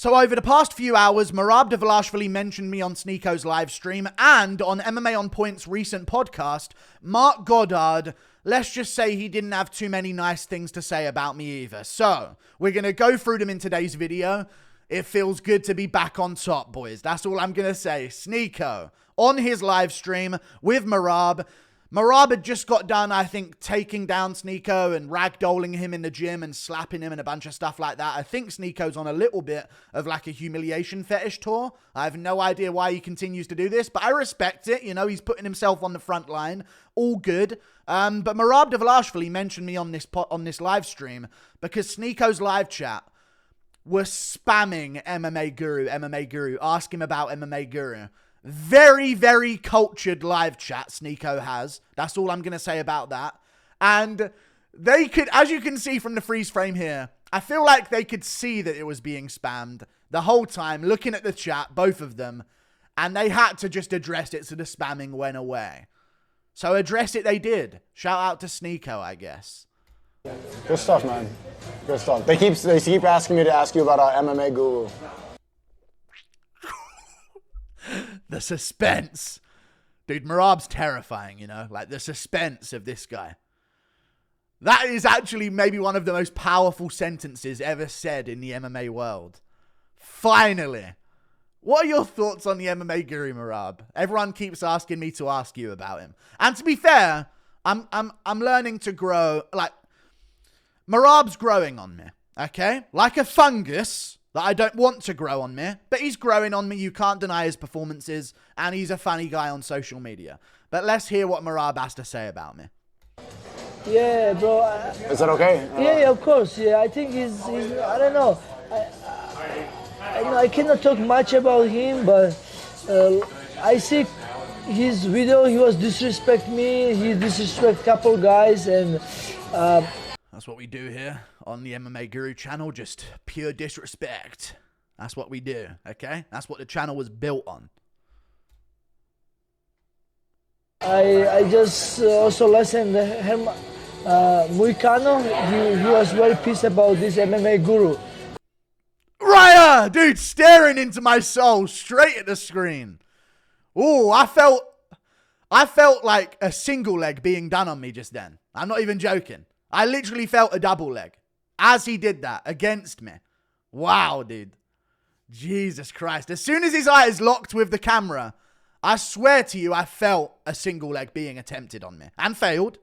So over the past few hours, Merab Dvalishvili mentioned me on Sneako's live stream, and on MMA On Point's recent podcast, Marc Goddard, let's just say he didn't have too many nice things to say about me either. So we're going to go through them in today's video. It feels good to be back on top, boys. That's all I'm going to say. Sneako, on his live stream with Merab. Merab had just got done, I think, taking down Sneako and ragdolling him in the gym and slapping him and a bunch of stuff like that. I think Sneako's on a little bit of like a humiliation fetish tour. I have no idea why he continues to do this, but I respect it. You know, he's putting himself on the front line. All good. But Merab Dvalishvili mentioned me on this live stream because Sneako's live chat was spamming MMA Guru, ask him about MMA Guru. Very, very cultured live chat Sneako has. That's all I'm going to say about that. And they could, as you can see from the freeze frame here, I feel like they could see that it was being spammed the whole time, looking at the chat, both of them, and they had to just address it so the spamming went away. So address it they did. Shout out to Sneako, I guess. Good stuff, man. Good stuff. They keep asking me to ask you about our MMA Guru. The suspense. Dude, Merab's terrifying, you know? Like, the suspense of this guy. That is actually maybe one of the most powerful sentences ever said in the MMA world. Finally. What are your thoughts on the MMA Guru, Merab? Everyone keeps asking me to ask you about him. And to be fair, I'm learning to grow. Like, Merab's growing on me, okay? Like a fungus that I don't want to grow on me, but he's growing on me. You can't deny his performances, and he's a funny guy on social media. But let's hear what Merab has to say about me. Yeah, bro. Is that okay? Yeah, of course. Yeah, I think he's I don't know. I cannot talk much about him, but I see his video. He was disrespect me. He disrespect couple guys, and that's what we do here on the MMA Guru channel, just pure disrespect. That's what we do, okay? That's what the channel was built on. I just also listened to Muicano. He was very pissed about this MMA Guru. Raya! Dude, staring into my soul, straight at the screen. Ooh, I felt like a single leg being done on me just then. I'm not even joking. I literally felt a double leg as he did that against me. Wow, dude. Jesus Christ. As soon as his eyes locked with the camera, I swear to you, I felt a single leg being attempted on me. And failed.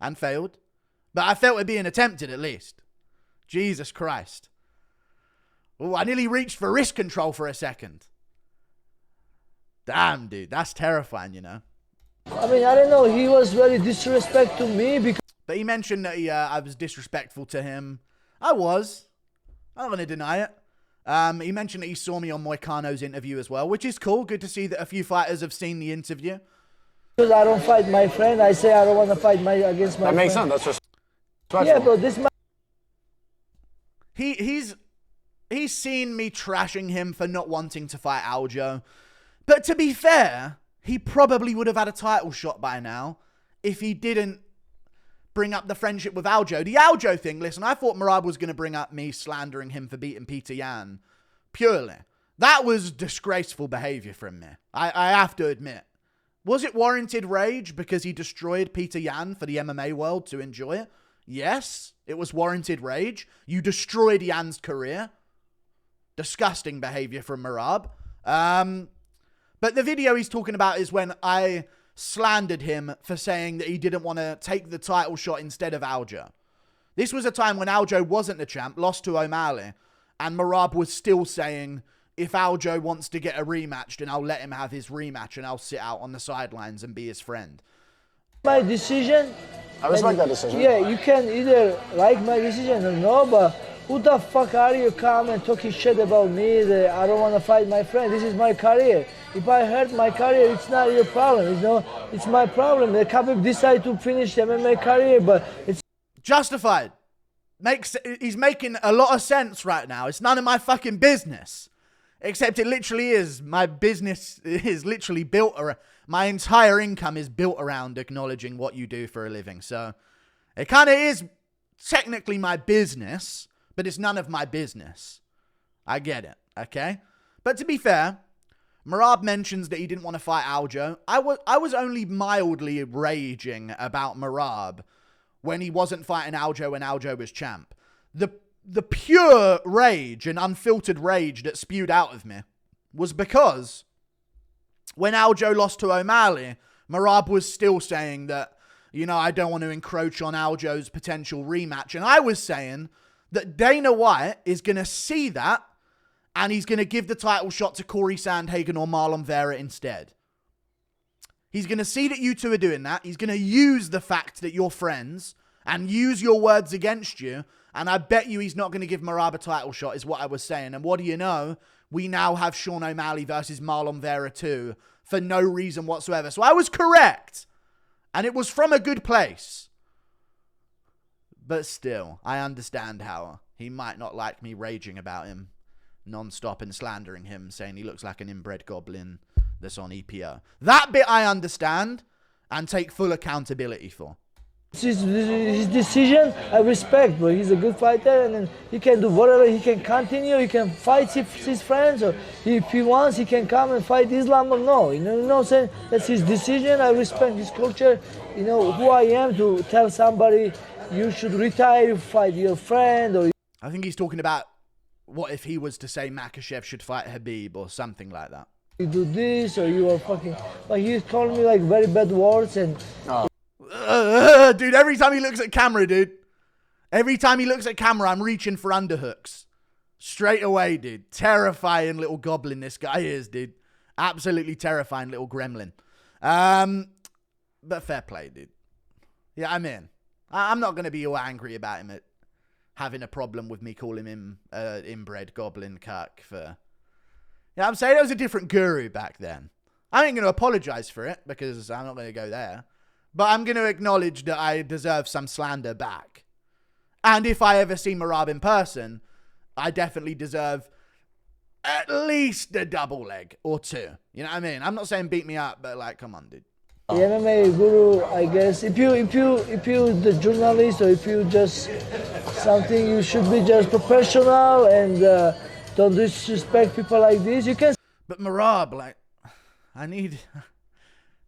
But I felt it being attempted at least. Jesus Christ. Oh, I nearly reached for wrist control for a second. Damn, dude. That's terrifying, you know. I mean, I don't know. He was very disrespectful to me because... But he mentioned that I was disrespectful to him. I was. I'm not going to deny it. He mentioned that he saw me on Moicano's interview as well, which is cool. Good to see that a few fighters have seen the interview. Because I don't fight my friend. I say I don't want to fight against my friend. That makes sense. That's just... Yeah, but this... He's seen me trashing him for not wanting to fight Aljo. But to be fair, he probably would have had a title shot by now if he didn't bring up the friendship with Aljo. The Aljo thing, listen, I thought Merab was going to bring up me slandering him for beating Peter Yan. Purely. That was disgraceful behavior from me. I have to admit. Was it warranted rage because he destroyed Peter Yan for the MMA world to enjoy it? Yes, it was warranted rage. You destroyed Yan's career. Disgusting behavior from Merab. But the video he's talking about is when I slandered him for saying that he didn't want to take the title shot instead of Aljo. This was a time when Aljo wasn't the champ, lost to O'Malley, and Merab was still saying, if Aljo wants to get a rematch, then I'll let him have his rematch and I'll sit out on the sidelines and be his friend. My decision. I respect that decision. Yeah, you can either like my decision or no, but who the fuck are you come and talking shit about me that I don't want to fight my friend? This is my career. If I hurt my career, it's not your problem. You know, it's my problem. The Khabib decided to finish the MMA career, but it's justified. He's making a lot of sense right now. It's none of my fucking business. Except it literally is. My business is literally built around, my entire income is built around acknowledging what you do for a living. So it kind of is technically my business, but it's none of my business. I get it. Okay? But to be fair, Merab mentions that he didn't want to fight Aljo. I was only mildly raging about Merab when he wasn't fighting Aljo when Aljo was champ. The pure rage and unfiltered rage that spewed out of me was because when Aljo lost to O'Malley, Merab was still saying that, I don't want to encroach on Aljo's potential rematch. And I was saying that Dana White is going to see that and he's going to give the title shot to Corey Sandhagen or Marlon Vera instead. He's going to see that you two are doing that. He's going to use the fact that you're friends and use your words against you. And I bet you he's not going to give Merab a title shot, is what I was saying. And what do you know? We now have Sean O'Malley versus Marlon Vera 2 for no reason whatsoever. So I was correct. And it was from a good place. But still, I understand how he might not like me raging about him non-stop and slandering him, saying he looks like an inbred goblin that's on EPO. That bit I understand and take full accountability for. His decision, I respect, bro. He's a good fighter, and then he can do whatever. He can continue, he can fight his friends, or if he wants, he can come and fight Islam or no. You know what I'm saying? That's his decision. I respect his culture. Who I am to tell somebody you should retire, fight your friend, or... I think he's talking about what if he was to say Makhachev should fight Habib or something like that. You do this, or you are fucking... Like, he's calling me like very bad words, and... Dude, every time he looks at camera, I'm reaching for underhooks. Straight away, dude. Terrifying little goblin this guy is, dude. Absolutely terrifying little gremlin. But fair play, dude. Yeah, I'm in. I'm not going to be all angry about him having a problem with me calling him inbred goblin cuck for... Yeah, I'm saying there was a different guru back then. I ain't going to apologize for it because I'm not going to go there. But I'm going to acknowledge that I deserve some slander back. And if I ever see Merab in person, I definitely deserve at least a double leg or two. You know what I mean? I'm not saying beat me up, but like, come on, dude. The MMA guru, I guess, if you the journalist, or if you just something, you should be just professional and don't disrespect people like this. You can. But Merab, like, I need...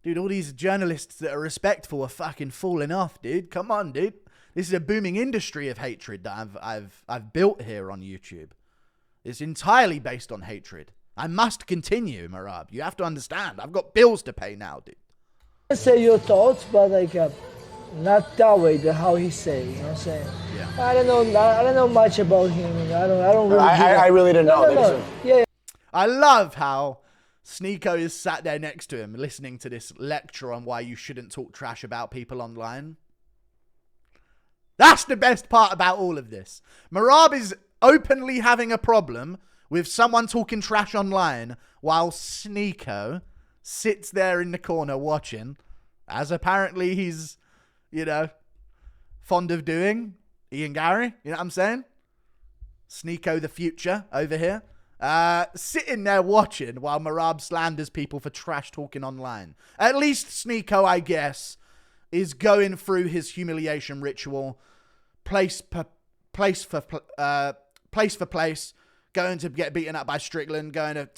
Dude, all these journalists that are respectful are fucking falling off, dude. Come on, dude. This is a booming industry of hatred that I've built here on YouTube. It's entirely based on hatred. I must continue, Merab. You have to understand. I've got bills to pay now, dude. Say your thoughts, but like not that way. How he say, you know what I'm saying? Yeah. I don't know much about him. I don't really. I really didn't know. No. Yeah. I love how Sneako is sat there next to him listening to this lecture on why you shouldn't talk trash about people online. That's the best part about all of this. Merab is openly having a problem with someone talking trash online while Sneako sits there in the corner watching, as apparently he's, fond of doing. Ian Gary, you know what I'm saying? Sneako the future over here. Sitting there watching while Merab slanders people for trash talking online. At least Sneako, I guess, is going through his humiliation ritual, place for place, going to get beaten up by Strickland, going to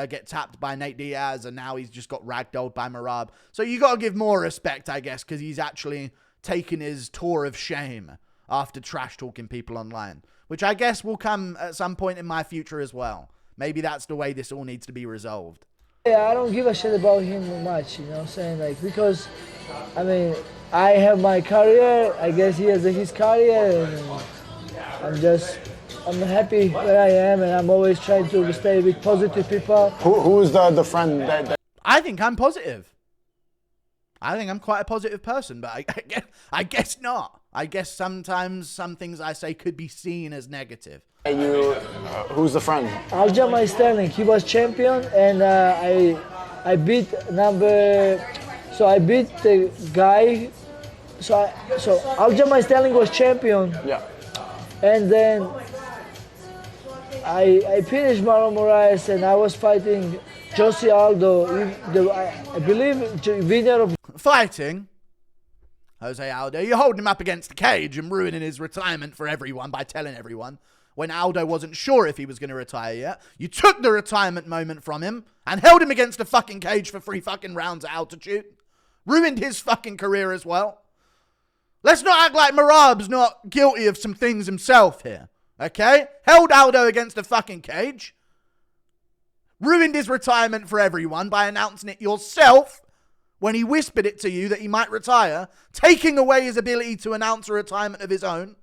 get tapped by Nate Diaz, and now he's just got ragdolled by Merab. So you got to give more respect, I guess, because he's actually taken his tour of shame after trash talking people online, which I guess will come at some point in my future as well. Maybe that's the way this all needs to be resolved. Yeah, I don't give a shit about him much, you know what I'm saying? Like, because, I mean, I have my career, I guess he has his career, and I'm happy where I am, and I'm always trying to stay with positive people. Who's the friend that... I think I'm positive. I think I'm quite a positive person, but I guess not. I guess sometimes some things I say could be seen as negative. Who's the friend? Aljamain Sterling. He was champion, and I beat I beat the guy. So Aljamain Sterling was champion. Yeah. And then I finished Marlon Moraes, and I was fighting Jose Aldo, I believe winner of... Fighting Jose Aldo? You're holding him up against the cage and ruining his retirement for everyone by telling everyone. when Aldo wasn't sure if he was going to retire yet. You took the retirement moment from him and held him against a fucking cage for 3 fucking rounds at altitude. Ruined his fucking career as well. Let's not act like Merab's not guilty of some things himself here. Okay? Held Aldo against a fucking cage. Ruined his retirement for everyone by announcing it yourself when he whispered it to you that he might retire, taking away his ability to announce a retirement of his own.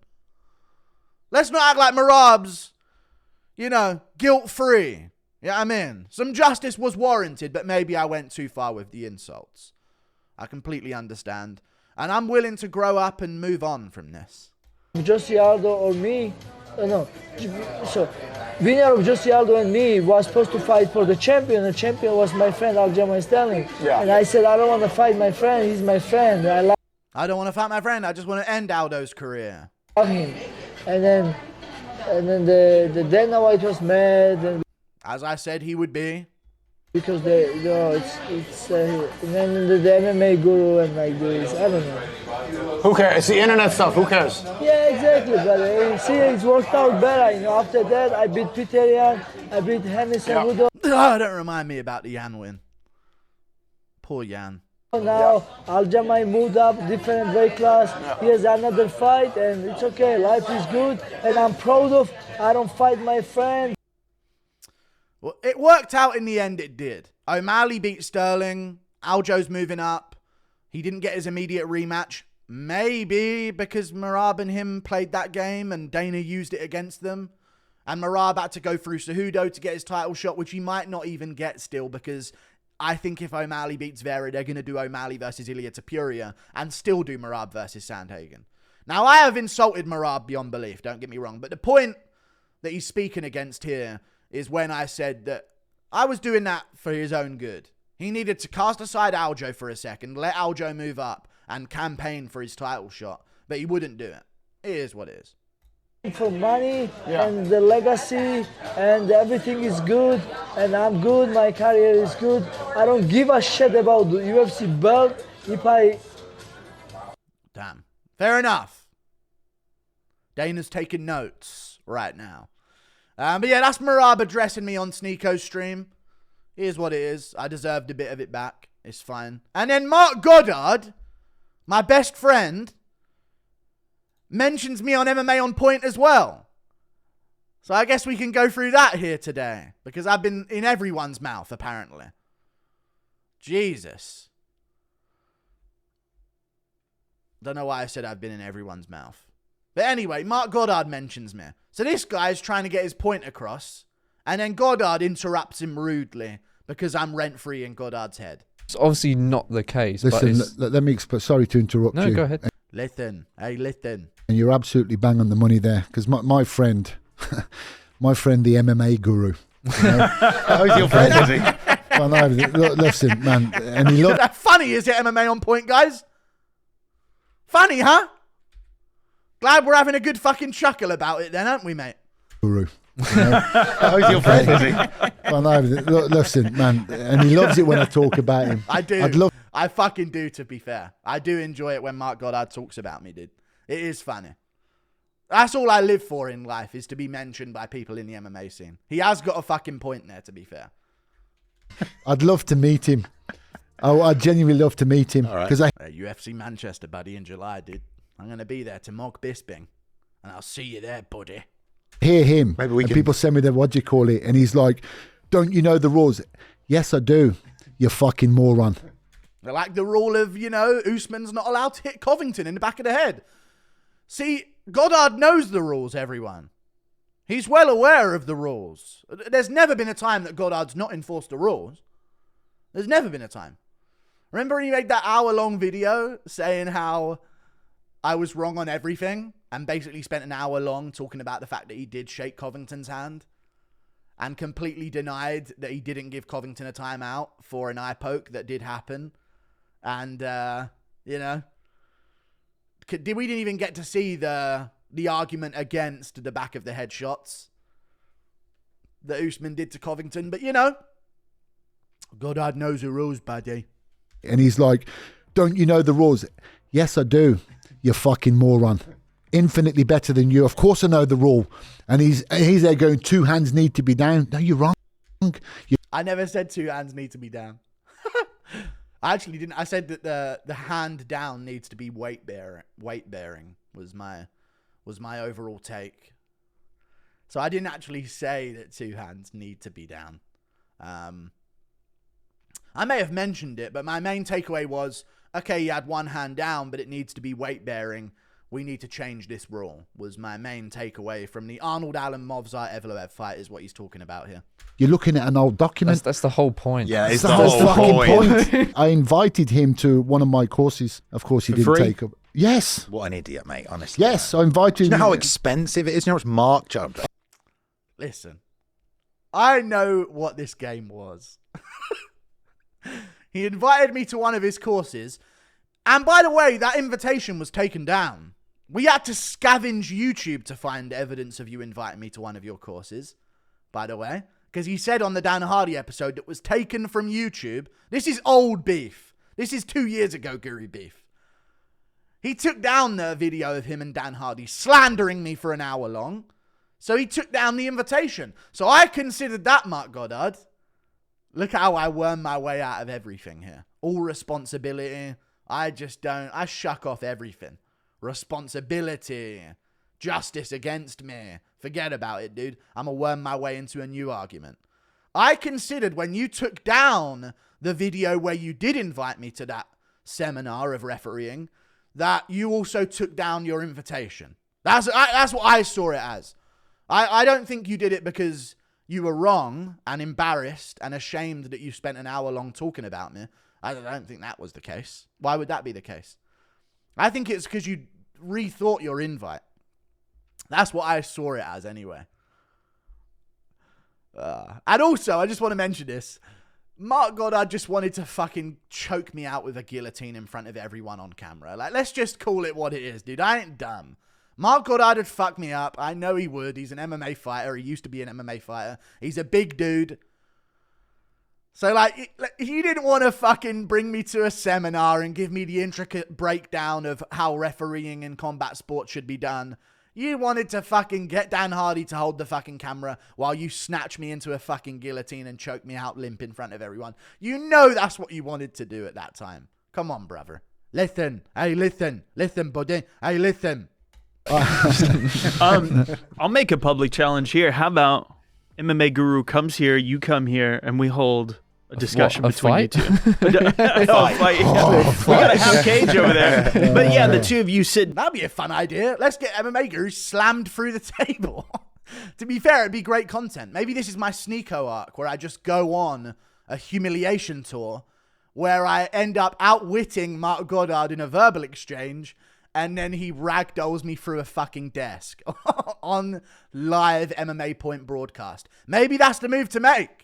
Let's not act like Merab's, guilt-free. Yeah, I mean, some justice was warranted, but maybe I went too far with the insults. I completely understand. And I'm willing to grow up and move on from this. Jose Aldo or me, no. So, winner of Jose Aldo and me was supposed to fight for the champion. The champion was my friend Aljamain Sterling. Yeah. And I said, I don't want to fight my friend. He's my friend. I don't want to fight my friend. I just want to end Aldo's career. Love him. And then the Dana White was mad. And as I said, he would be. Because it's and then the MMA guru and like this, I don't know. Who cares? It's the internet stuff. Who cares? Yeah, exactly, brother. See, it's worked out better. After that, I beat Peter Yan, I beat Henry Cejudo. Oh, don't remind me about the Yan win. Poor Yan. Now, Aljamain moved up, different weight class. He has another fight, and it's okay. Life is good, and I'm proud of. I don't fight my friend. Well, it worked out in the end, it did. O'Malley beat Sterling. Aljo's moving up. He didn't get his immediate rematch. Maybe because Merab and him played that game and Dana used it against them. And Merab had to go through Cejudo to get his title shot, which he might not even get still, because I think if O'Malley beats Vera, they're going to do O'Malley versus Ilia Topuria and still do Merab versus Sandhagen. Now, I have insulted Merab beyond belief, don't get me wrong, but the point that he's speaking against here is when I said that I was doing that for his own good. He needed to cast aside Aljo for a second, let Aljo move up and campaign for his title shot, but he wouldn't do it. It is what it is. For money and the legacy and everything is good and I'm good, my career is good. I don't give a shit about the UFC belt if I... Damn. Fair enough. Dana's taking notes right now. But yeah, that's Merab addressing me on Sneako's stream. Here's what it is. I deserved a bit of it back. It's fine. And then Marc Goddard, my best friend, mentions me on MMA On Point as well. So I guess we can go through that here today, because I've been in everyone's mouth, apparently. Jesus. Don't know why I said I've been in everyone's mouth. But anyway, Marc Goddard mentions me. So this guy's trying to get his point across, and then Goddard interrupts him rudely because I'm rent-free in Goddard's head. It's obviously not the case. Listen, let me explain. Sorry to interrupt you. No, go ahead. Listen. Hey, listen. And you're absolutely bang on the money there, because my friend, the MMA guru. How's your friend, is he? Well, no, listen, man. And he loves... Funny, is it, MMA On Point, guys? Funny, huh? Glad we're having a good fucking chuckle about it then, aren't we, mate? Guru. How's your friend, is he? Well, no, listen, man. And he loves it when I talk about him. I do. I fucking do, to be fair. I do enjoy it when Marc Goddard talks about me, dude. It is funny. That's all I live for in life, is to be mentioned by people in the MMA scene. He has got a fucking point there, to be fair. I'd love to meet him. I'd genuinely love to meet him. Because UFC Manchester, buddy, in July, dude. I'm going to be there to mock Bisping. And I'll see you there, buddy. Hear him. And people send me the, what do you call it? And he's like, don't you know the rules? Yes, I do. You fucking moron. They're like the rule of, Usman's not allowed to hit Covington in the back of the head. See, Goddard knows the rules, everyone. He's well aware of the rules. There's never been a time that Goddard's not enforced the rules. There's never been a time. Remember when he made that hour-long video saying how I was wrong on everything, and basically spent an hour long talking about the fact that he did shake Covington's hand and completely denied that he didn't give Covington a timeout for an eye poke that did happen. And, we didn't even get to see the argument against the back of the head shots that Usman did to Covington. But, Goddard knows the rules, buddy. And he's like, don't you know the rules? Yes, I do. You fucking moron. infinitely better than you. Of course I know the rule. And he's there going, 2 hands need to be down. No, you're wrong. I never said 2 hands need to be down. I actually didn't. I said that the hand down needs to be weight bearing was my overall take. So I didn't actually say that 2 hands need to be down. I may have mentioned it, but my main takeaway was, okay, you had 1 hand down, but it needs to be weight bearing. We need to change this rule, was my main takeaway from the Arnold Allen Movsar Evloev fight, is what he's talking about here. You're looking at an old document. That's the whole point. Yeah, it's That's the whole fucking point. I invited him to one of my courses. Of course, he For didn't free? take up. Yes. What an idiot, mate, honestly. Yes, I invited Do you know him. how expensive it is? You know how much Mark jumped? Listen, I know what this game was. He invited me to one of his courses. And by the way, that invitation was taken down. We had to scavenge YouTube to find evidence of you inviting me to one of your courses, by the way. Because he said on the Dan Hardy episode that was taken from YouTube. This is old beef. This is 2 years ago, Guru beef. He took down the video of him and Dan Hardy slandering me for an hour long. So he took down the invitation. So I considered that, Marc Goddard. Look how I worm my way out of everything here. All responsibility. I shuck off everything. Responsibility. Justice against me. Forget about it, dude. I'm going to worm my way into a new argument. I considered when you took down the video where you did invite me to that seminar of refereeing, that you also took down your invitation. That's what I saw it as. I don't think you did it because you were wrong and embarrassed and ashamed that you spent an hour long talking about me. I don't think that was the case. Why would that be the case? I think it's because you rethought your invite. That's what I saw it as anyway. And also, I just want to mention this. Marc Goddard just wanted to fucking choke me out with a guillotine in front of everyone on camera. Like, let's just call it what it is, dude. I ain't dumb. Marc Goddard would fuck me up. I know he would. He's an MMA fighter. He used to be an MMA fighter. He's a big dude. So, like, he didn't want to fucking bring me to a seminar and give me the intricate breakdown of how refereeing in combat sports should be done. You wanted to fucking get Dan Hardy to hold the fucking camera while you snatch me into a fucking guillotine and choke me out limp in front of everyone. You know that's what you wanted to do at that time. Come on, brother. Listen. Hey, listen. Listen, buddy. Hey, listen. I'll make a public challenge here. How about MMA Guru comes here, you come here, and we hold a discussion between you two. A fight. We got a half cage over there. But yeah, the two of you sit. That'd be a fun idea. Let's get MMA Guru slammed through the table. To be fair, it'd be great content. Maybe this is my Sneako arc where I just go on a humiliation tour where I end up outwitting Marc Goddard in a verbal exchange, and then he ragdolls me through a fucking desk on live MMA Point broadcast. Maybe that's the move to make.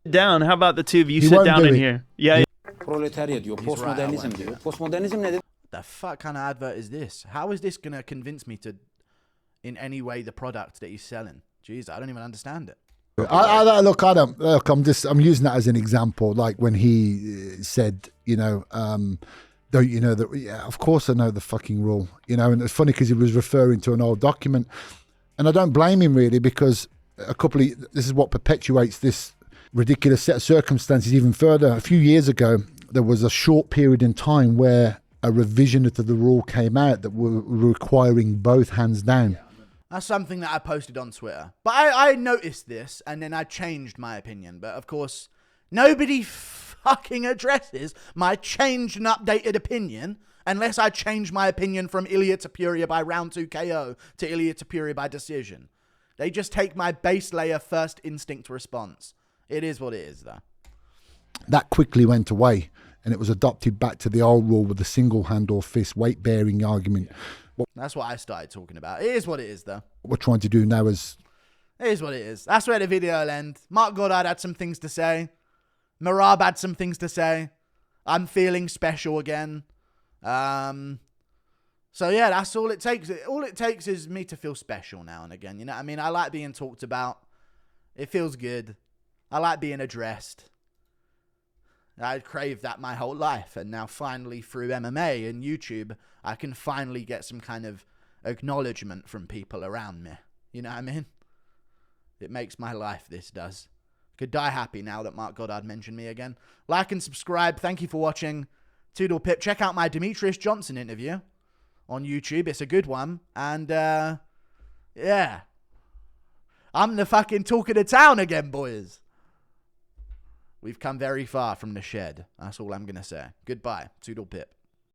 Down. How about the two of you He sit won't down do in it. here? Yeah. Proletarya diyor, postmodernizm diyor. Postmodernizm nedir? The fuck kind of advert is this? How is this going to convince me to, in any way, the product that he's selling? Jeez, I don't even understand it. I'm using that as an example. Like when he said, don't you know that? Yeah, of course I know the fucking rule. And it's funny because he was referring to an old document, and I don't blame him really, because this is what perpetuates this ridiculous set of circumstances even further. A few years ago, there was a short period in time where a revision to the rule came out that were requiring both hands down. That's something that I posted on Twitter. But I noticed this, and then I changed my opinion. But of course, nobody fucking addresses my changed and updated opinion unless I change my opinion from Ilia Topuria by round 2 KO to Ilia Topuria by decision. They just take my base layer first instinct response. It is what it is, though. That quickly went away, and it was adopted back to the old rule with the single hand or fist weight-bearing argument. That's what I started talking about. It is what it is, though. What we're trying to do now is... It is what it is. That's where the video will end. Marc Goddard had some things to say. Merab had some things to say. I'm feeling special again. So yeah, that's all it takes. All it takes is me to feel special now and again. You know what I mean? I like being talked about. It feels good. I like being addressed. I craved that my whole life, and now finally through MMA and YouTube, I can finally get some kind of acknowledgement from people around me. You know what I mean? It makes my life, this does. Could die happy now that Marc Goddard mentioned me again. Like and subscribe. Thank you for watching. Toodle pip. Check out my Demetrius Johnson interview on YouTube. It's a good one. And, yeah. I'm the fucking talk of the town again, boys. We've come very far from the shed. That's all I'm going to say. Goodbye. Toodle pip.